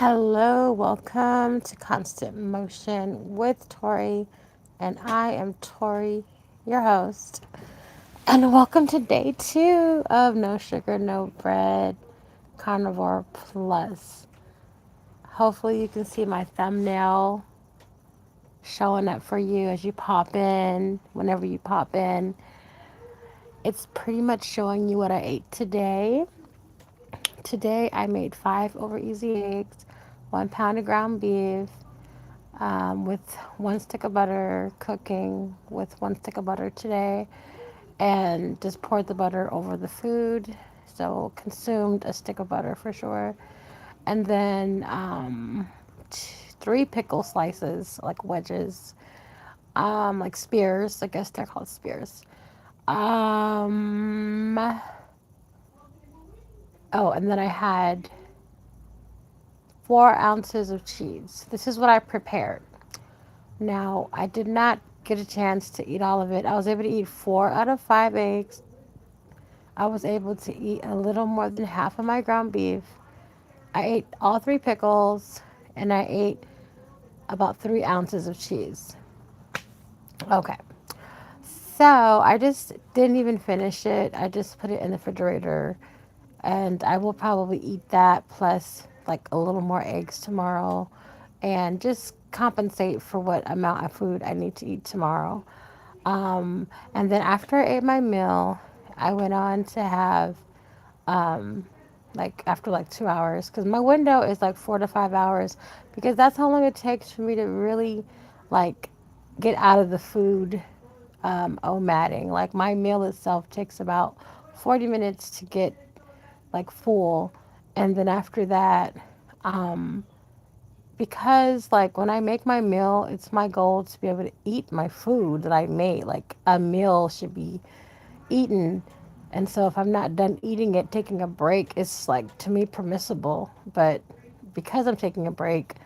Hello, welcome to Constant Motion with Tori, and I am Tori, your host. And welcome to day two of No Sugar, No Bread Carnivore Plus. Hopefully, you can see my thumbnail showing up for you as you pop in. Whenever you pop in, it's pretty much showing you what I ate today. Today, I made 5 over easy eggs, 1 pound of ground beef, with 1 stick of butter, cooking with 1 stick of butter today, and just poured the butter over the food. So consumed a stick of butter for sure. And then 3 pickle slices, like wedges, like spears. I guess they're called spears. Um, oh, and then I had 4 ounces of cheese. This is what I prepared. Now, I did not get a chance to eat all of it. I was able to eat 4 out of 5 eggs. I was able to eat a little more than half of my ground beef. I ate all 3 pickles, and I ate about 3 ounces of cheese. Okay. So I just didn't even finish it. I just put it in the refrigerator, and I will probably eat that plus like a little more eggs tomorrow and just compensate for what amount of food I need to eat tomorrow. And then after I ate my meal, I went on to have, um, like, after like 2 hours, because my window is like 4 to 5 hours, because that's how long it takes for me to really, like, get out of the food omatting. Like, my meal itself takes about 40 minutes to get, like, full. And then after that, um, because like when I make my meal, it's my goal to be able to eat my food that I made. Like a meal should be eaten. And so if I'm not done eating it, taking a break is like to me permissible. But because I'm taking a break,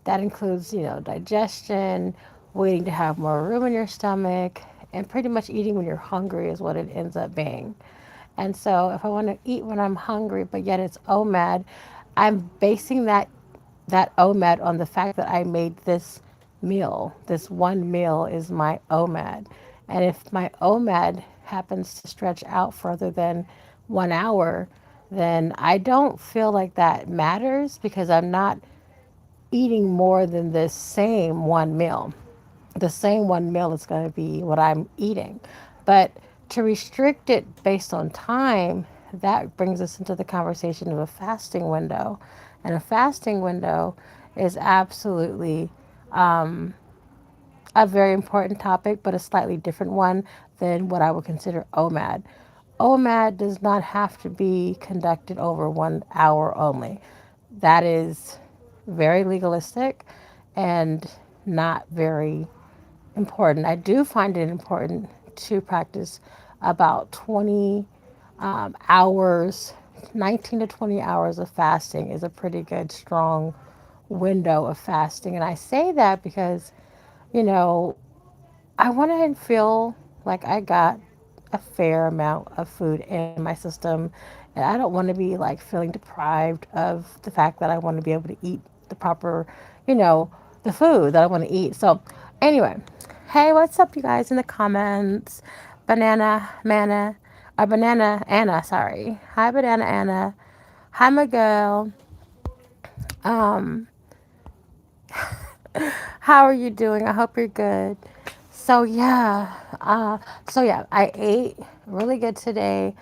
that includes, digestion, waiting to have more room in your stomach, and pretty much eating when you're hungry is what it ends up being. And so if I want to eat when I'm hungry, but yet it's OMAD, I'm basing that OMAD on the fact that I made this meal. This one meal is my OMAD. And if my OMAD happens to stretch out further than 1 hour, then I don't feel like that matters because I'm not eating more than this same one meal. The same one meal is going to be what I'm eating. But to restrict it based on time, that brings us into the conversation of a fasting window. And a fasting window is absolutely a very important topic, but a slightly different one than what I would consider OMAD. OMAD does not have to be conducted over 1 hour only. That is very legalistic and not very important. I do find it important to practice about 20 hours, 19 to 20 hours of fasting is a pretty good, strong window of fasting. And I say that because, you know, I want to feel like I got a fair amount of food in my system. And I don't want to be like feeling deprived of the fact that I want to be able to eat the proper, you know, the food that I want to eat. So, anyway, hey, what's up, you guys, in the comments? Banana Manna, or Banana Anna, sorry. Hi, Banana Anna. Hi, Miguel. Um, how are you doing? I hope you're good. So yeah, I ate really good today.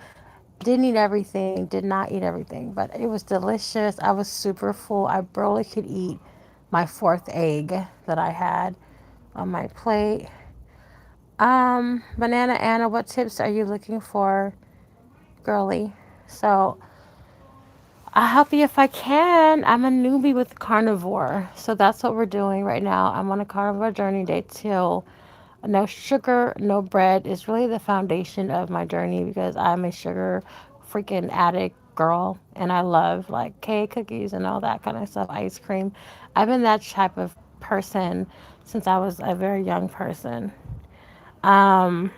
Didn't eat everything, did not eat everything, but it was delicious. I was super full. I barely could eat my fourth egg that I had on my plate. Banana Anna, what tips are you looking for, girly? So I'll help you if I can. I'm a newbie with Carnivore. So that's what we're doing right now. I'm on a Carnivore journey day two. No sugar, no bread is really the foundation of my journey because I'm a sugar freaking addict girl and I love like cake, cookies, and all that kind of stuff, ice cream. I've been that type of person since I was a very young person. Um,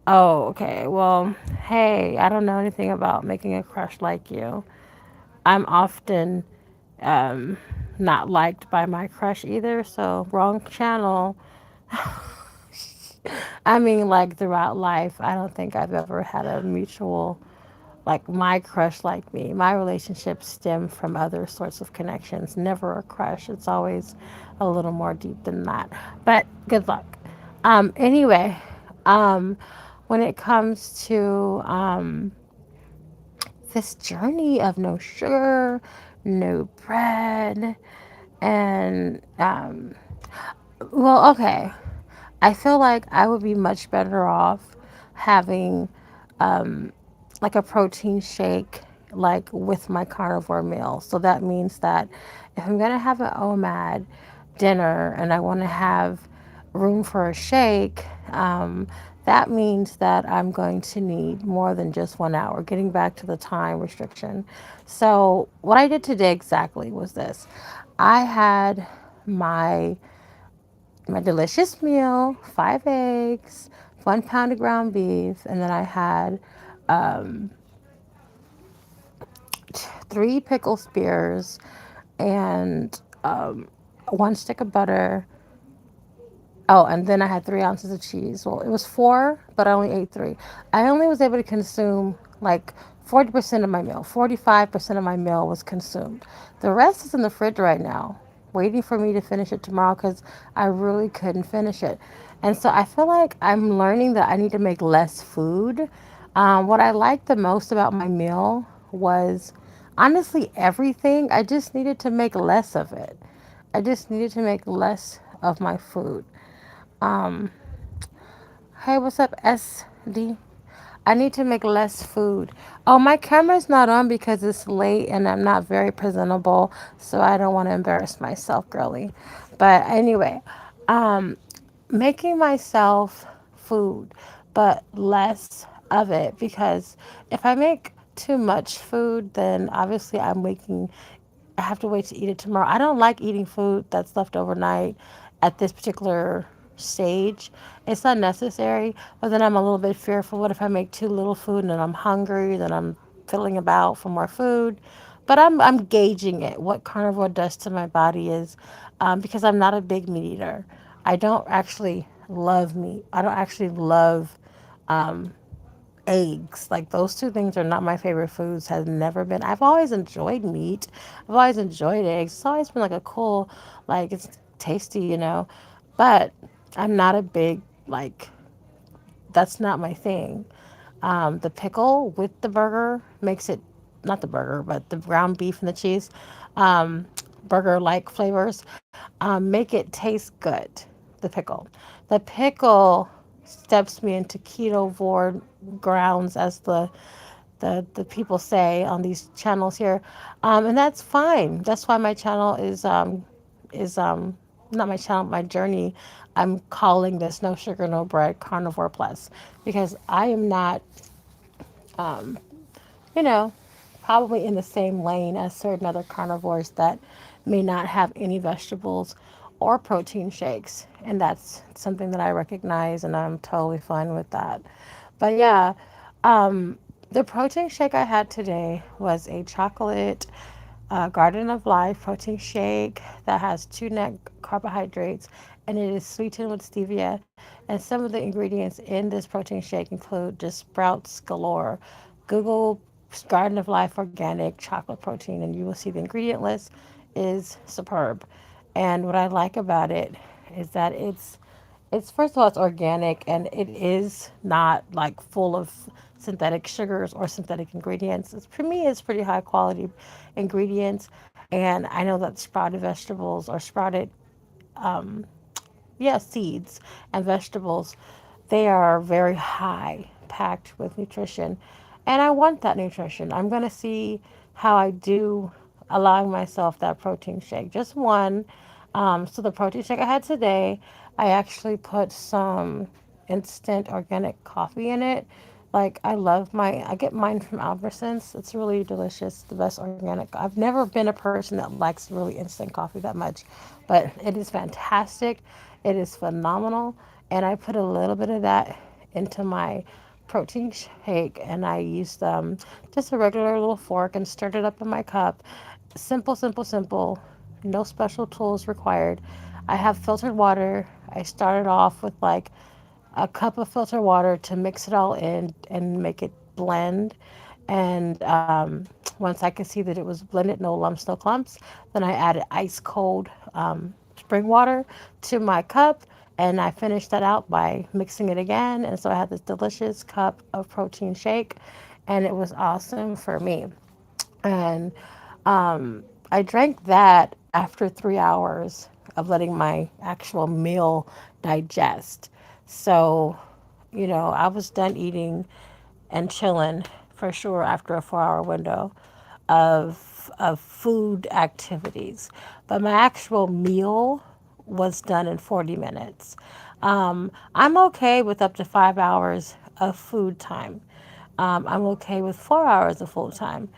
oh, okay. Well, hey, I don't know anything about making a crush like you. I'm often Um, Not liked by my crush either, so wrong channel. I mean, like throughout life, I don't think I've ever had a mutual, like my crush like me. My relationships stem from other sorts of connections, never a crush. It's always a little more deep than that. But good luck. Anyway, um, when it comes to this journey of no sugar, no bread, and well, okay. I feel like I would be much better off having like a protein shake like with my carnivore meal. So that means that if I'm going to have an OMAD dinner and I want to have room for a shake, that means that I'm going to need more than just 1 hour, getting back to the time restriction. So, what I did today exactly was this: I had my my delicious meal, 5 eggs, 1 pound of ground beef, and then I had 3 pickle spears and 1 stick of butter. Oh, and then I had 3 ounces of cheese. Well, it was four, but I only ate three. I only was able to consume like 40% of my meal. 45% of my meal was consumed. The rest is in the fridge right now, waiting for me to finish it tomorrow because I really couldn't finish it. And so I feel like I'm learning that I need to make less food. What I liked the most about my meal was honestly everything. I just needed to make less of it. I just needed to make less of my food. Um, hey, what's up, SD? I need to make less food. Oh, my camera's not on because it's late and I'm not very presentable, so I don't want to embarrass myself, girly. But anyway, um, making myself food, but less of it because if I make too much food, then obviously I have to wait to eat it tomorrow. I don't like eating food that's left overnight at this particular stage. It's unnecessary, but then I'm a little bit fearful. What if I make too little food and then I'm hungry, then I'm filling about for more food? But I'm gauging it. What carnivore does to my body is because I'm not a big meat eater. I don't actually love meat. I don't actually love eggs. Like those two things are not my favorite foods. Has never been. I've always enjoyed meat. I've always enjoyed eggs. It's always been like a cool, like it's tasty, you know. But I'm not a big like. That's not my thing. The pickle with the burger makes it not the burger, but the ground beef and the cheese, um, burger like flavors, make it taste good. The pickle. The pickle steps me into ketovore grounds, as the people say on these channels here, and that's fine. That's why my channel is not my channel, my journey. I'm calling this No Sugar No Bread Carnivore Plus because I am not, you know, probably in the same lane as certain other carnivores that may not have any vegetables or protein shakes. And that's something that I recognize, and I'm totally fine with that. But yeah, um, the protein shake I had today was a chocolate Garden of Life protein shake that has two net carbohydrates and it is sweetened with stevia. And some of the ingredients in this protein shake include just sprouts galore. Google Garden of Life organic chocolate protein and you will see the ingredient list is superb. And what I like about it is that it's first of all it's organic and it is not like full of synthetic sugars or synthetic ingredients. It's for me it's pretty high quality ingredients and I know that sprouted vegetables or sprouted yeah, seeds and vegetables, they are very high packed with nutrition. And I want that nutrition. I'm going to see how I do allowing myself that protein shake. Just one. So the protein shake I had today, I actually put some instant organic coffee in it. Like I get mine from Albertsons. It's really delicious, the best organic. I've never been a person that likes really instant coffee that much, but it is fantastic. It is phenomenal, and I put a little bit of that into my protein shake, and I used just a regular little fork and stirred it up in my cup, Simple, simple, simple. No special tools required. I have filtered water. I started off with like a cup of filtered water to mix it all in and make it blend. And once I could see that it was blended, no lumps, no clumps, then I added ice cold spring water to my cup. And I finished that out by mixing it again. And so I had this delicious cup of protein shake. And it was awesome for me. And I drank that after 3 hours of letting my actual meal digest. So, I was done eating and chilling for sure after a 4 hour window of food activities. But my actual meal was done in 40 minutes. I'm okay with up to 5 hours of food time. I'm okay with 4 hours of full time.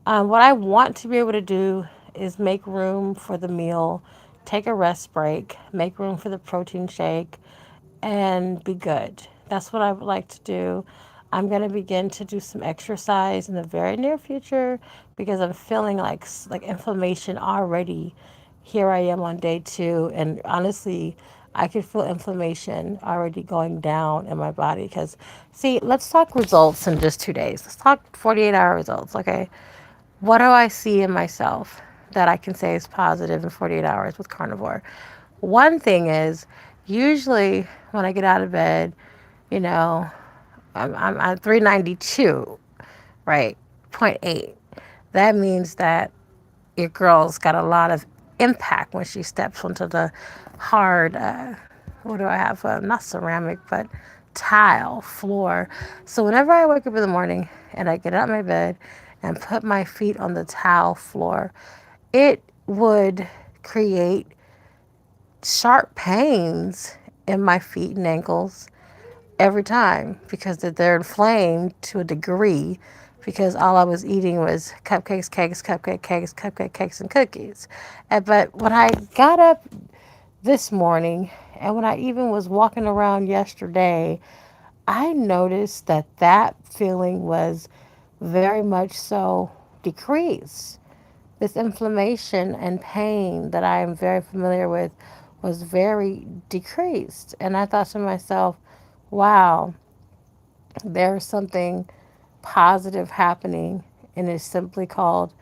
What I want to be able to do is make room for the meal, take a rest break, make room for the protein shake, and be good. That's what I would like to do. I'm going to begin to do some exercise in the very near future because I'm feeling like inflammation already. Here I am on day 2, and honestly, I could feel inflammation already going down in my body. Because, see, let's talk results in just 2 days. Let's talk 48-hour results, okay? What do I see in myself that I can say is positive in 48 hours with carnivore? One thing is, usually when I get out of bed, you know, I'm at 392, right? Point 0.8. That means that your girl's got a lot of impact when she steps onto the hard, what do I have? Not ceramic, but tile floor. So whenever I wake up in the morning and I get out of my bed and put my feet on the tile floor, it would create sharp pains in my feet and ankles every time because they're inflamed to a degree because all I was eating was cupcakes, cakes, cupcake cakes, cupcake cakes, and cookies. But when I got up this morning and when I even was walking around yesterday, I noticed that that feeling was very much so decreased. This inflammation and pain that I am very familiar with was very decreased. And I thought to myself, wow, there's something positive happening, and it's simply called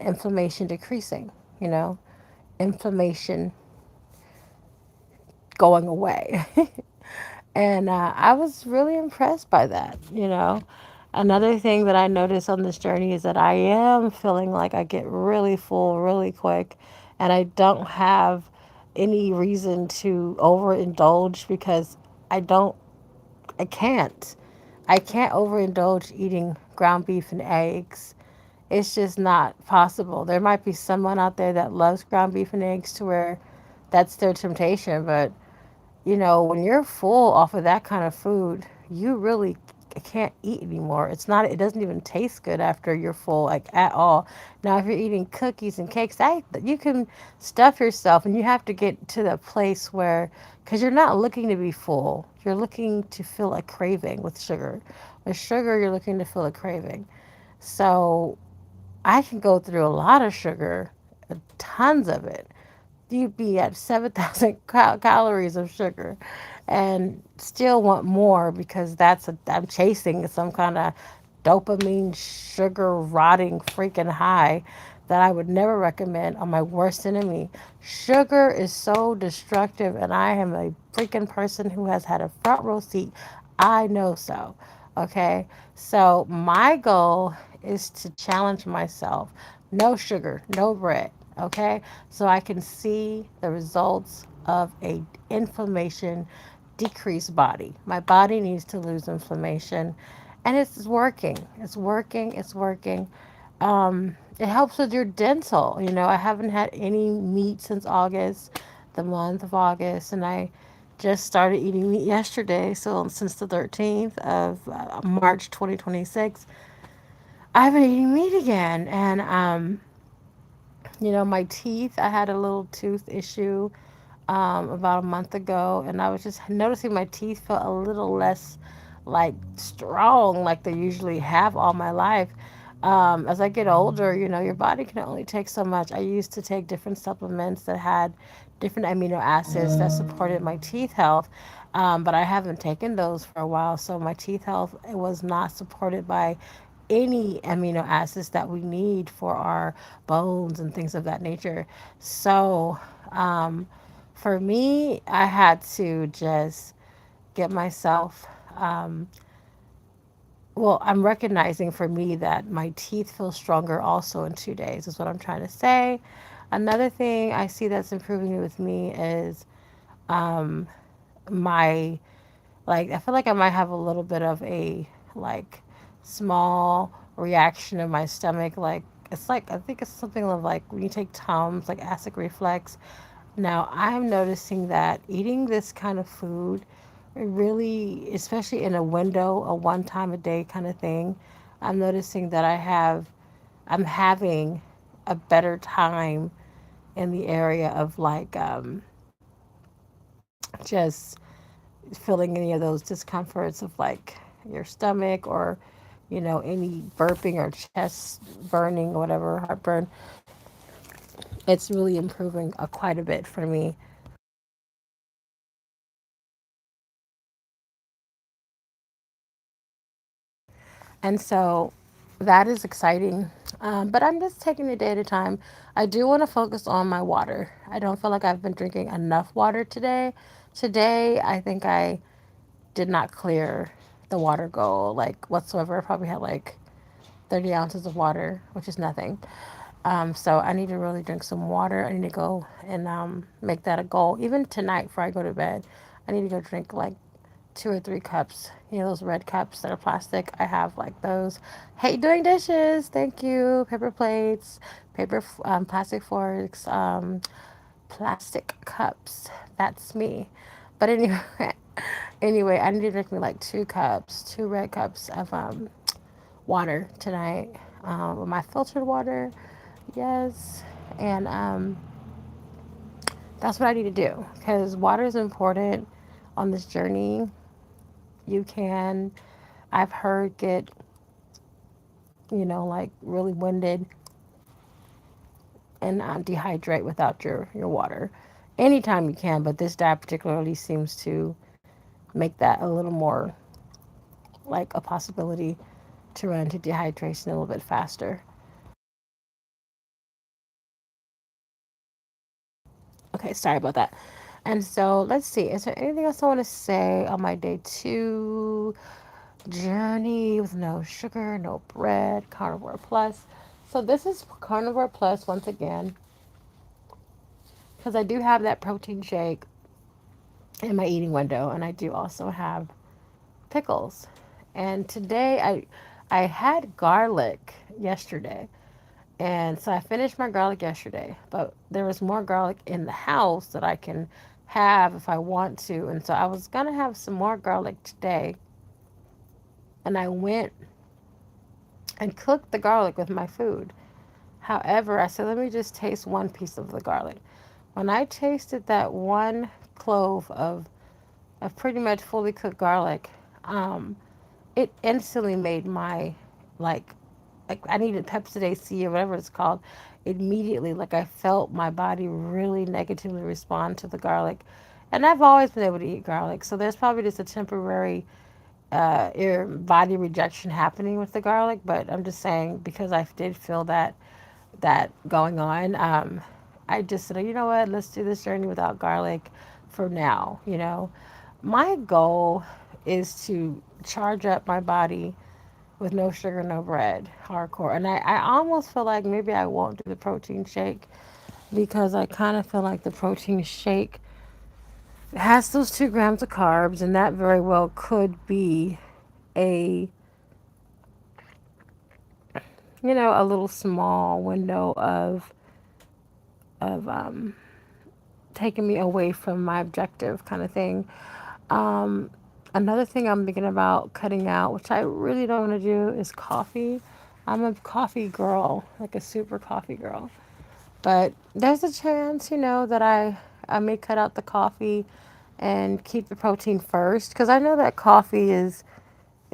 inflammation decreasing, you know, inflammation going away. And I was really impressed by that. Another thing that I noticed on this journey is that I am feeling like I get really full really quick, and I don't have any reason to overindulge because I don't, I can't. I can't overindulge eating ground beef and eggs. It's just not possible. There might be someone out there that loves ground beef and eggs to where that's their temptation, but when you're full off of that kind of food, you really can't eat anymore. It's not, it doesn't even taste good after you're full, like at all. Now, if you're eating cookies and cakes, you can stuff yourself, and you have to get to the place where, because you're not looking to be full, you're looking to feel a craving with sugar. With sugar, you're looking to feel a craving. So I can go through a lot of sugar, tons of it. You'd be at 7,000 calories of sugar and still want more because I'm chasing some kind of dopamine sugar rotting freaking high that I would never recommend on my worst enemy. Sugar is so destructive, and I am a freaking person who has had a front row seat. I know so. Okay, so my goal is to challenge myself. No sugar, no bread. Okay, so I can see the results of a inflammation decreased body. My body needs to lose inflammation, and it's working. It's working. It's working. It helps with your dental. I haven't had any meat since August, the month of August, and I just started eating meat yesterday. So since the 13th of March 2026, I've been eating meat again, and my teeth. I had a little tooth issue about a month ago, and I was just noticing my teeth felt a little less like strong like they usually have all my life. As I get older, your body can only take so much. I used to take different supplements that had different amino acids that supported my teeth health, but I haven't taken those for a while. So my teeth health was not supported by any amino acids that we need for our bones and things of that nature. So um, for me, I had to just get myself. Well, I'm recognizing for me that my teeth feel stronger also in 2 days, is what I'm trying to say. Another thing I see that's improving with me is um, my, like, I feel like I might have a little bit of a, like, small reaction in my stomach. Like, it's like, I think it's something of like when you take Tums, like acid reflux. Now, I'm noticing that eating this kind of food really, especially in a window, a one time a day kind of thing, I'm noticing that I'm having a better time in the area of like just feeling any of those discomforts of like your stomach or, any burping or chest burning or whatever, heartburn. It's really improving quite a bit for me. And so that is exciting. But I'm just taking it day at a time. I do want to focus on my water. I don't feel like I've been drinking enough water today. Today, I think I did not clear the water goal like whatsoever. I probably had like 30 ounces of water, which is nothing. So I need to really drink some water. I need to go and make that a goal. Even tonight, before I go to bed, I need to go drink like 2 or 3 cups. Those red cups that are plastic. I have like those. Hate doing dishes. Thank you. Paper plates, plastic forks, plastic cups. That's me. But anyway, anyway, I need to drink me like 2 cups, 2 red cups of water tonight. My filtered water, yes, and that's what I need to do because water is important on this journey. You can, I've heard, get, like really winded and dehydrate without your water anytime you can. But this diet particularly seems to make that a little more like a possibility to run into dehydration a little bit faster. Okay, sorry about that. And so let's see. Is there anything else I want to say on my day 2 journey with no sugar, no bread, Carnivore Plus? So this is Carnivore Plus once again because I do have that protein shake in my eating window, and I do also have pickles. And today I had garlic yesterday. And so I finished my garlic yesterday, but there was more garlic in the house that I can have if I want to. And so I was going to have some more garlic today. And I went and cooked the garlic with my food. However, I said, let me just taste one piece of the garlic. When I tasted that one clove of pretty much fully cooked garlic, um, it instantly made my, like I needed Pepsid C or whatever it's called immediately. Like I felt my body really negatively respond to the garlic. And I've always been able to eat garlic. So there's probably just a temporary body rejection happening with the garlic. But I'm just saying because I did feel that going on, I just said, you know what, let's do this journey without garlic for now. My goal is to charge up my body with no sugar, no bread, hardcore. And I almost feel like maybe I won't do the protein shake because I kind of feel like the protein shake has those 2 grams of carbs, and that very well could be a, a little small window of taking me away from my objective kind of thing. Um, Another thing I'm thinking about cutting out, which I really don't want to do, is coffee. I'm a coffee girl, like a super coffee girl. But there's a chance, that I may cut out the coffee and keep the protein first because I know that coffee is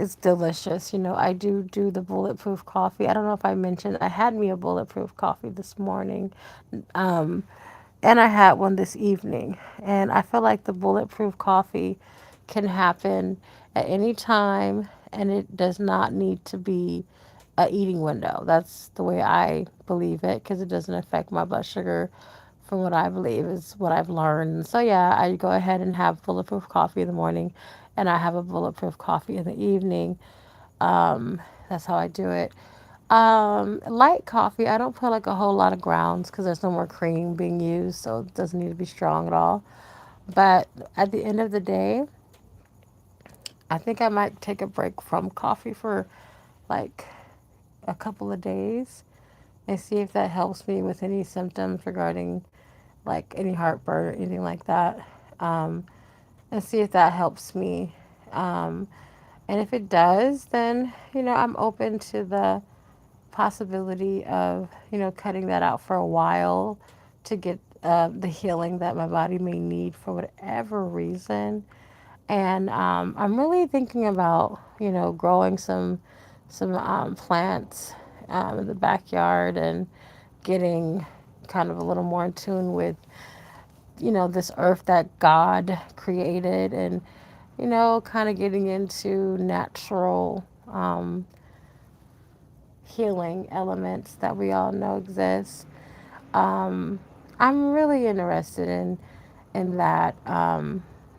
it's delicious. I do the bulletproof coffee. I don't know if I mentioned I had me a bulletproof coffee this morning. Um, and I had one this evening. And I feel like the bulletproof coffee can happen at any time, and it does not need to be a eating window. That's the way I believe it, because it doesn't affect my blood sugar. From what I believe is what I've learned. So yeah, I go ahead and have bulletproof coffee in the morning, and I have a bulletproof coffee in the evening. Um, that's how I do it. Light coffee, I don't put like a whole lot of grounds because there's no more cream being used, so it doesn't need to be strong at all. But at the end of the day, I think I might take a break from coffee for like a couple of days and see if that helps me with any symptoms regarding like any heartburn or anything like that. Um, and see if that helps me. Um, and if it does, then, I'm open to the possibility of, cutting that out for a while to get the healing that my body may need for whatever reason. And I'm really thinking about, growing some plants in the backyard and getting kind of a little more in tune with, this earth that God created, and, kind of getting into natural healing elements that we all know exist. Um, I'm really interested in that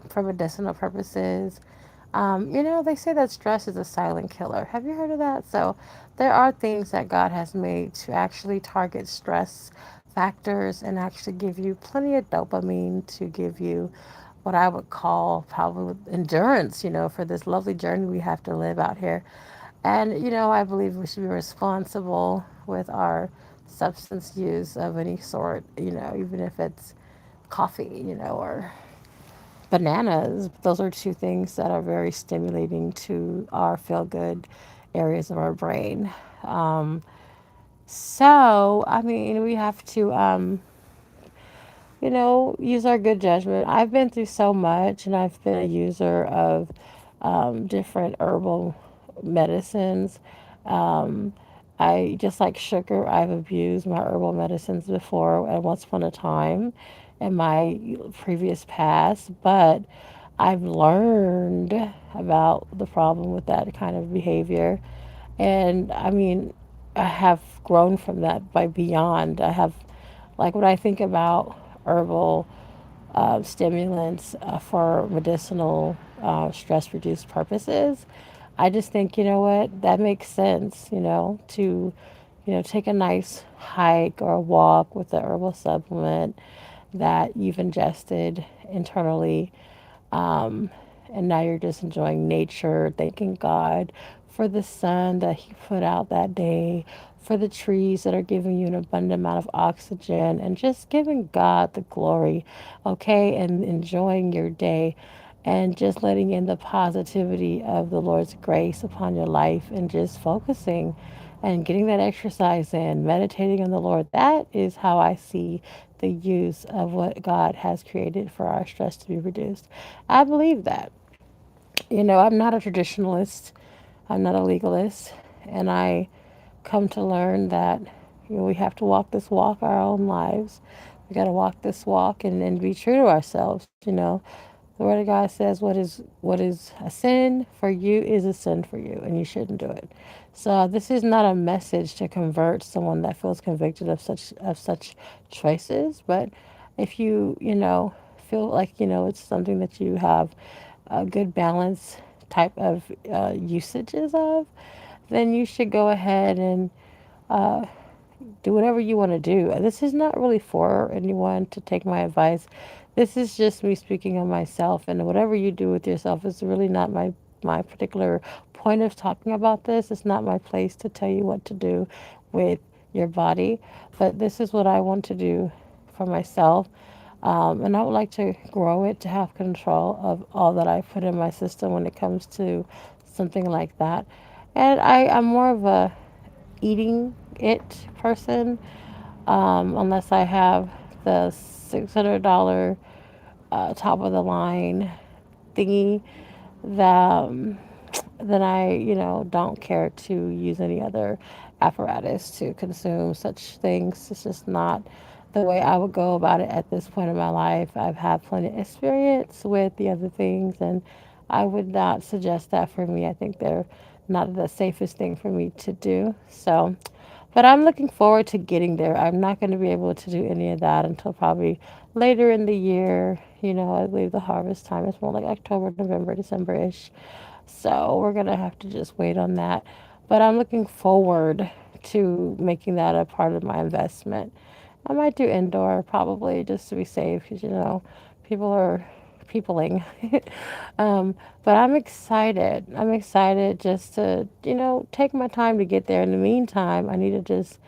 for medicinal purposes. They say that stress is a silent killer. Have you heard of that? So there are things that God has made to actually target stress factors and actually give you plenty of dopamine to give you what I would call probably endurance, for this lovely journey we have to live out here. And, I believe we should be responsible with our substance use of any sort, even if it's coffee, or bananas. Those are two things that are very stimulating to our feel good areas of our brain. Um, so, I mean, we have to use our good judgment. I've been through so much, and I've been a user of different herbal medicines. Um, I just like sugar. I've abused my herbal medicines before at once upon a time in my previous past, but I've learned about the problem with that kind of behavior. And I mean, I have grown from that by beyond. I have, like, when I think about herbal stimulants for medicinal stress reduced purposes, I just think, you know what, that makes sense, to, take a nice hike or a walk with the herbal supplement that you've ingested internally, um, and now you're just enjoying nature, thanking God for the sun that He put out that day, for the trees that are giving you an abundant amount of oxygen, and just giving God the glory, okay, and enjoying your day. And just letting in the positivity of the Lord's grace upon your life, and just focusing and getting that exercise in, meditating on the Lord. That is how I see the use of what God has created for our stress to be reduced. I believe that. I'm not a traditionalist, I'm not a legalist, and I come to learn that we have to walk this walk our own lives. We got to walk this walk and be true to ourselves. The Word of God says what is a sin for you is a sin for you, and you shouldn't do it. So this is not a message to convert someone that feels convicted of such choices, but if you feel like it's something that you have a good balance type of usages of, then you should go ahead and uh, do whatever you want to do. This is not really for anyone to take my advice. This is just me speaking on myself, and whatever you do with yourself is really not my particular point of talking about this. It's not my place to tell you what to do with your body, but this is what I want to do for myself. And I would like to grow it to have control of all that I put in my system when it comes to something like that. And I'm more of a eating it person, unless I have the $600 top of the line thingy that then I, don't care to use any other apparatus to consume such things. It's just not the way I would go about it at this point in my life. I've had plenty of experience with the other things, and I would not suggest that for me. I think they're not the safest thing for me to do. So, but I'm looking forward to getting there. I'm not going to be able to do any of that until probably later in the year. I believe the harvest time is more like October, November, December ish. So we're going to have to just wait on that. But I'm looking forward to making that a part of my investment. I might do indoor probably just to be safe because, people are peopling. um, but I'm excited. I'm excited just to, take my time to get there. In the meantime, I need to just,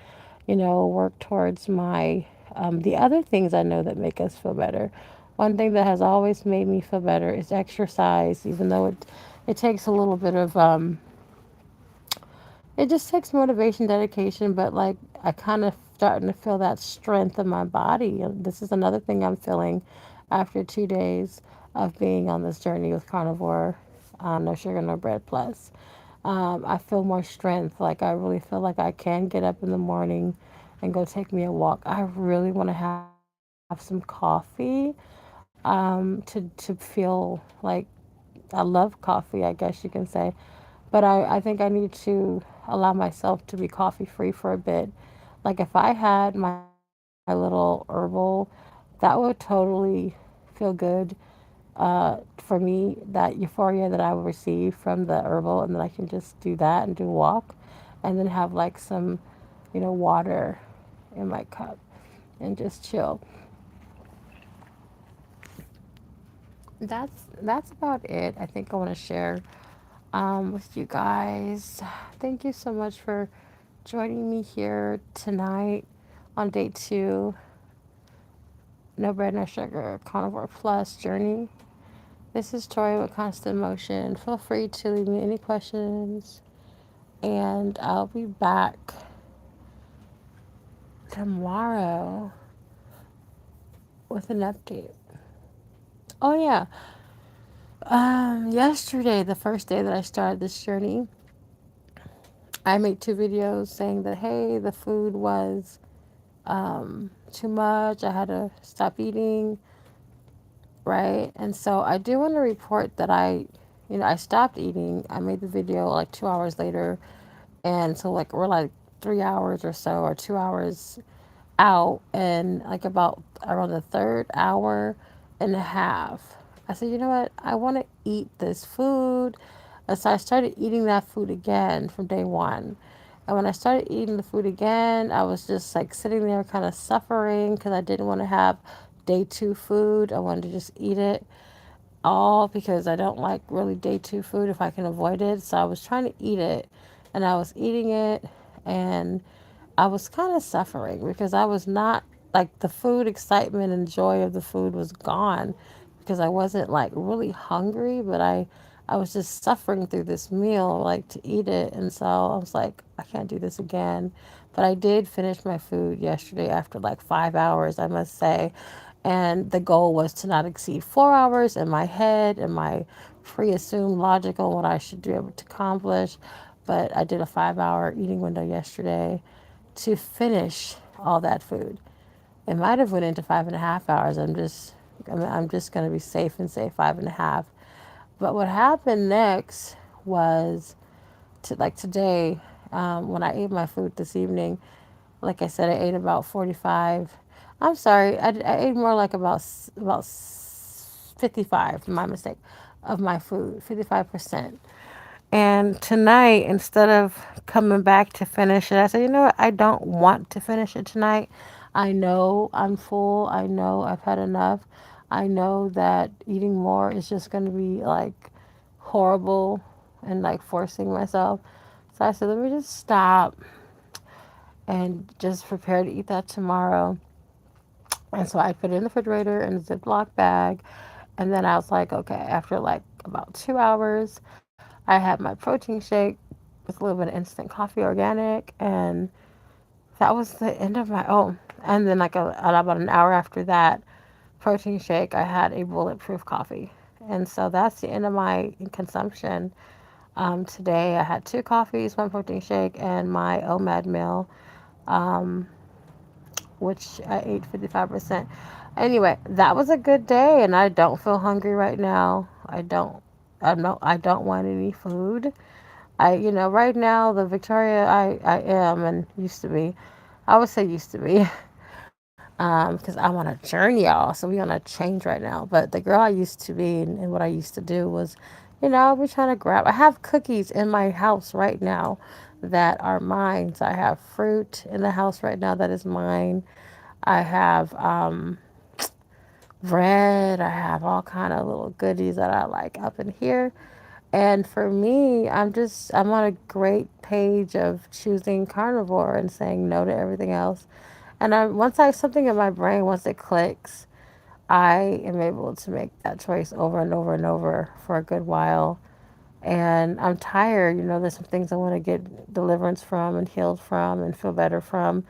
work towards the other things I know that make us feel better. One thing that has always made me feel better is exercise, even though it takes a little bit of, it just takes motivation, dedication, but like I kind of starting to feel that strength in my body. And this is another thing I'm feeling after 2 days of being on this journey with Carnivore, no sugar, no bread plus. I feel more strength. Like I really feel like I can get up in the morning and go take me a walk. I really want to have some coffee, to feel like I love coffee, I guess you can say. But I think I need to allow myself to be coffee free for a bit. Like if I had my little herbal, that would totally feel good, for me, that euphoria that I would receive from the herbal, and then I can just do that and do a walk, and then have like some, water in my cup and just chill. That's about it. I think I want to share, with you guys. Thank you so much for joining me here tonight on day two, No Bread, No Sugar, Carnivore Plus journey. This is Tori with Constant Motion. Feel free to leave me any questions, and I'll be back tomorrow with an update. Oh, yeah. Yesterday, the first day that I started this journey, I made 2 videos saying that, hey, the food was, too much. I had to stop eating, right? And so I do want to report that I stopped eating. I made the video like 2 hours later. And so, like, we're like 3 hours or so, or 2 hours out. And like about around the third hour and a half, I said, you know what? I want to eat this food. And so I started eating that food again from day one. And when I started eating the food again, I was just like sitting there kind of suffering because I didn't want to have day two food. I wanted to just eat it all because I don't like really day two food if I can avoid it. So I was trying to eat it, and I was eating it, and I was kind of suffering because I was not like the food excitement and joy of the food was gone because I wasn't like really hungry, but I was just suffering through this meal like to eat it. And so I was like, I can't do this again. But I did finish my food yesterday after like 5 hours, I must say. And the goal was to not exceed 4 hours in my head and my pre assumed logical what I should be able to accomplish. But I did a 5 hour eating window yesterday to finish all that food. It might have went into 5.5 hours. I'm just going to be safe and say 5.5. But what happened next was like today, when I ate my food this evening. Like I said, I ate about 45. I'm sorry, I ate more like about 55. My mistake, of my food, 55%. And tonight, instead of coming back to finish it, I said, you know what? I don't want to finish it tonight. I know I'm full. I know I've had enough. I know that eating more is just going to be like horrible and like forcing myself. So I said, let me just stop and just prepare to eat that tomorrow. And so I put it in the refrigerator in a Ziploc bag. And then I was like, okay, after like about 2 hours, I had my protein shake with a little bit of instant coffee organic. And that was the end of my, oh, and then like about an hour after that protein shake, I had a bulletproof coffee. And so that's the end of my consumption Today I had two coffees, one protein shake, and my OMAD meal, um, which I ate 55%. Anyway, that was a good day, and I don't feel hungry right now. I don't want any food. Right now, the Victoria I am and used to be, I would say used to be, because I'm on a journey, y'all. So we on a change right now. But the girl I used to be and what I used to do was, I'll be trying to grab. I have cookies in my house right now that are mine. So I have fruit in the house right now that is mine. I have bread. I have all kind of little goodies that I like up in here. And for me, I'm on a great page of choosing carnivore and saying no to everything else. And something in my brain, once it clicks, I am able to make that choice over and over and over for a good while. And I'm tired. There's some things I want to get deliverance from and healed from and feel better from.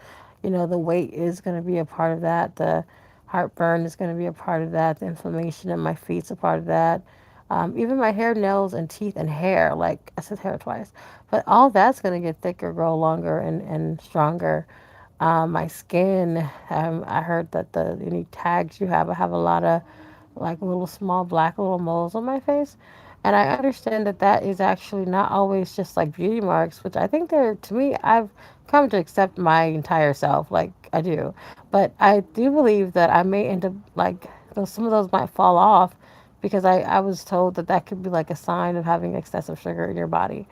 The weight is going to be a part of that. The heartburn is going to be a part of that. The inflammation in my feet's a part of that. Even my hair, nails, and teeth and hair, like I said hair twice, but all that's going to get thicker, grow longer, and stronger. My skin, I heard that the any tags you have, I have a lot of like little small black little moles on my face. And I understand that that is actually not always just like beauty marks, which I think they're, to me, I've come to accept my entire self, like I do. But I do believe that I may end up like, some of those might fall off because I was told that that could be like a sign of having excessive sugar in your body.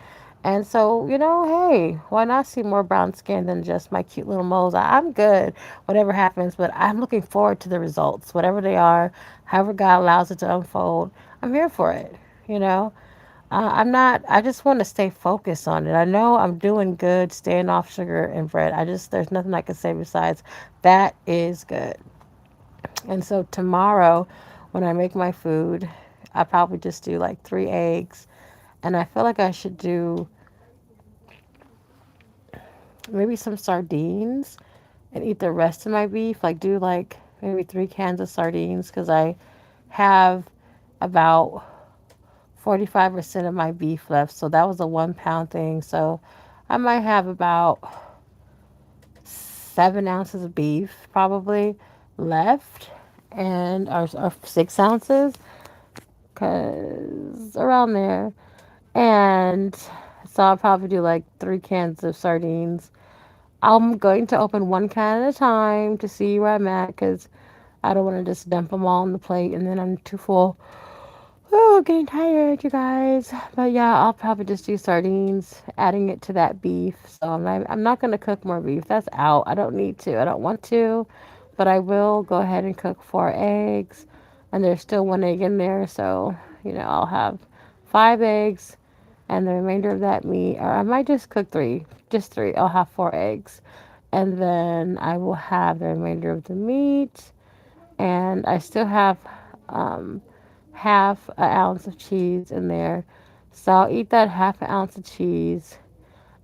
And so, hey, why not see more brown skin than just my cute little moles? I'm good, whatever happens, but I'm looking forward to the results, whatever they are, however God allows it to unfold. I'm here for it, you know? I'm not, I just want to stay focused on it. I know I'm doing good, staying off sugar and bread. There's nothing I can say besides that is good. And so tomorrow, when I make my food, I probably just do like 3 eggs. And I feel like I should do maybe some sardines and eat the rest of my beef. Like, do like maybe 3 cans of sardines because I have about 45% of my beef left. So that was a 1 pound thing. So I might have about 7 ounces of beef probably left, and or 6 ounces, because around there. And so I'll probably do like 3 cans of sardines. I'm going to open one can at a time to see where I'm at because I don't want to just dump them all on the plate and then I'm too full. Oh, getting tired, you guys. But yeah, I'll probably just do sardines, adding it to that beef. So I'm not going to cook more beef. That's out. I don't need to. I don't want to. But I will go ahead and cook 4 eggs. And there's still 1 egg in there. So, I'll have 5 eggs and the remainder of that meat. Or I might just cook three. Just three. I'll have 4 eggs. And then I will have the remainder of the meat. And I still have um, half an ounce of cheese in there. So I'll eat that half an ounce of cheese,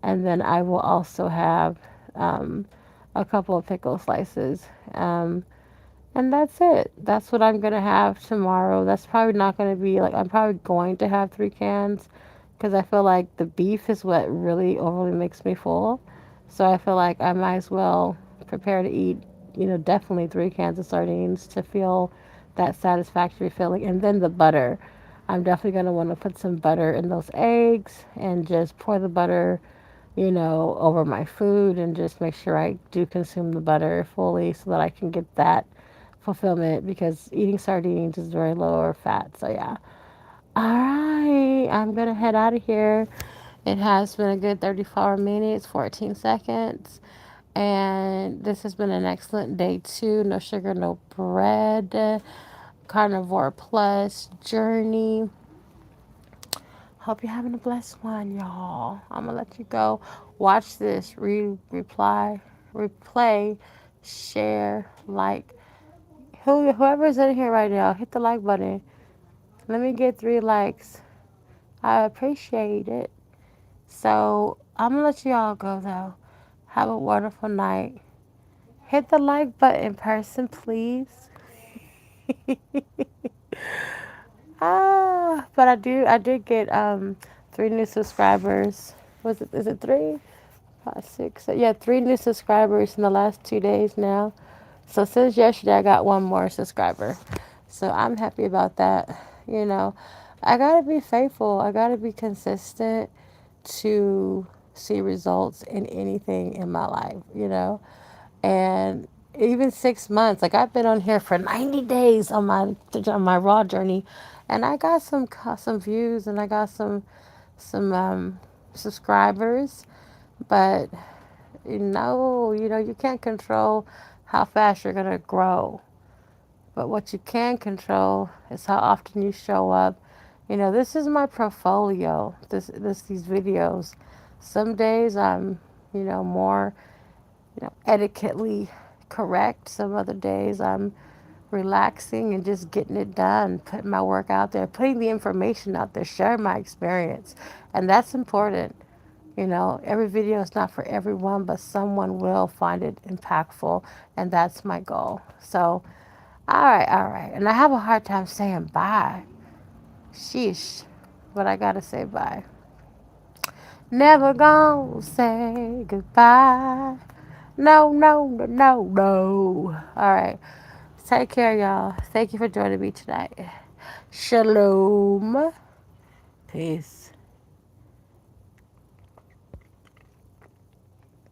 and then I will also have um, a couple of pickle slices. And that's it. That's what I'm gonna have tomorrow. That's probably not gonna be like, I'm probably going to have 3 cans because I feel like the beef is what really overly makes me full. So I feel like I might as well prepare to eat, definitely 3 cans of sardines to feel that satisfactory feeling. And then the butter. I'm definitely gonna want to put some butter in those eggs and just pour the butter, over my food and just make sure I do consume the butter fully so that I can get that fulfillment because eating sardines is very low or fat. So yeah. All right, I'm gonna head out of here. It has been a good 34 minutes, 14 seconds, and this has been an excellent day too. No sugar, no bread, carnivore plus journey. Hope you're having a blessed one, y'all. I'm gonna let you go. Watch this. Replay, share, like. Whoever's in here right now, hit the like button. Let me get 3 likes. I appreciate it. So I'm gonna let you all go though. Have a wonderful night. Hit the like button in person, please. But I did get three new subscribers. Was it? Is it three? Five, six. Yeah, three new subscribers in the last 2 days now. So since yesterday, I got one more subscriber. So I'm happy about that. You know, I gotta be faithful. I gotta be consistent to see results in anything in my life. And even 6 months. Like I've been on here for 90 days on my raw journey, and I got some views and I got some subscribers. But you can't control how fast you're gonna grow. But what you can control is how often you show up. This is my portfolio. These videos. Some days I'm, more, etiquetely correct. Some other days I'm relaxing and just getting it done, putting my work out there, putting the information out there, sharing my experience. And that's important. Every video is not for everyone, but someone will find it impactful. And that's my goal. So, all right, all right. And I have a hard time saying bye. Sheesh. But I got to say bye. Never gonna say goodbye. No, no, no, no, no. All right. Take care, y'all. Thank you for joining me tonight. Shalom. Peace.